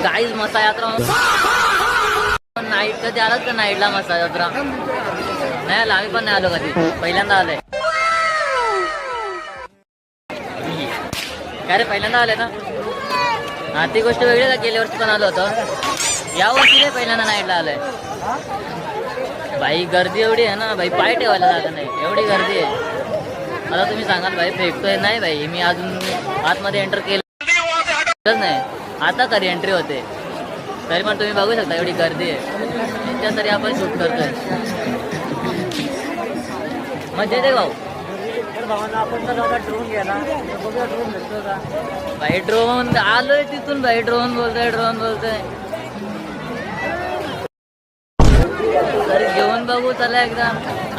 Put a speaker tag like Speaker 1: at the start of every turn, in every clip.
Speaker 1: Guys मसा यात्रा night कधी आलात का नाईटला मसा यात्रा? नाही आला, आम्ही पण नाही आलो कधी, पहिल्यांदा आलोय. काय रे पहिल्यांदा आले ना? हा ती गोष्ट वेगळी का, गेल्या वर्षी पण आलो होतो. या वर्षी रे पहिल्यांदा नाईटला आलोय. भाई गर्दी एवढी आहे ना भाई, पाय ठेवायला जागा नाही, एवढी गर्दी आहे. आता तुम्ही सांगाल भाई फेकतोय, नाही भाई मी अजून आतमध्ये एंटर केलं नाही, आता तरी एंट्री होते. तरी पण तुम्ही बघू शकता एवढी गर्दी आहे, त्या तरी आपण शूट करतोय. मजा येते भाऊ. आपण तर ड्रोन घ्यायला ड्रोन भेटतो का भाई? ड्रोन आलोय तिथून भाई, ड्रोन बोलतोय तरी घेऊन बघू चला एकदा.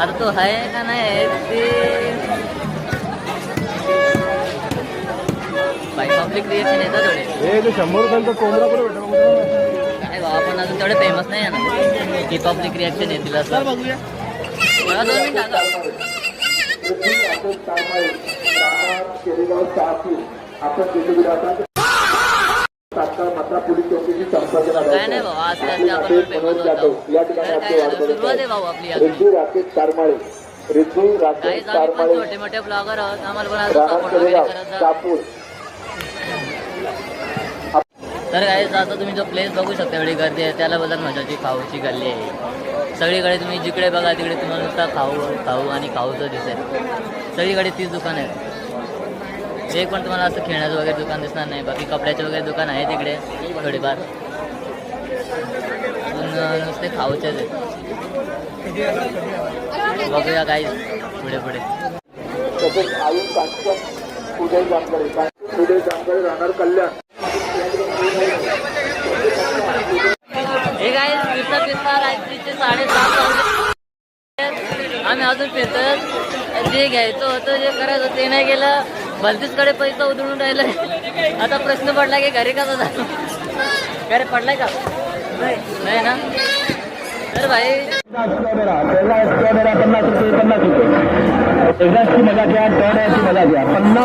Speaker 1: आता तो आहे का नाही ते भाई, पब्लिक रिएक्शन येतं थोडे.
Speaker 2: 100 रुपयांचा कोंबडा पण भेटतो
Speaker 1: काय भाऊ, आपण अजून तेवढे फेमस नाही आहे ना की पब्लिक रिएक्शन येतील असं. बघूया 2 मिनिटं काय नाही भाऊ, असले असले आपण फेमस होतो. सुरुवात आहे भाऊ आपली. काही आम्ही पण छोटे मोठे ब्लॉगर आहोत, आम्हाला पण असं सपोर्ट वगैरे करत जा. तर काय आता तुम्ही जो प्लेस बघू शकता एवढी गर्दी आहे, त्याला बदल मजाची खाऊची गल्ली आहे. सगळीकडे तुम्ही जिकडे बघा तिकडे तुम्हाला नुसता खाऊ आणि खाऊचं दिसेल. सगळीकडे 30 दुकान आहेत. एक पण तुम्हाला असं खेळण्याचं वगैरे दुकान दिसणार नाही. बाकी कपड्याचे वगैरे दुकान आहे तिकडे थोडीफार, नुसते खाऊचेच आहेत. बघूया काय पुढे पुढे.
Speaker 2: तसेच आयुष कांचन, उदय जानकडे राहणार कल्याण.
Speaker 1: हे काय दिसता रात्रीचे 7:30 वाजले, आम्ही अजून फिरतोय. जे घ्यायचं होतं, जे करायचं ते नाही गेलं. भलतीचकडे पैसा उधळून राहिलाय. आता प्रश्न पडला की घरी कसा झाला? घरी पडलाय का? नाही ना. तर भाई
Speaker 2: 50 रुपये, 50 रुपये. मजा घ्या, 50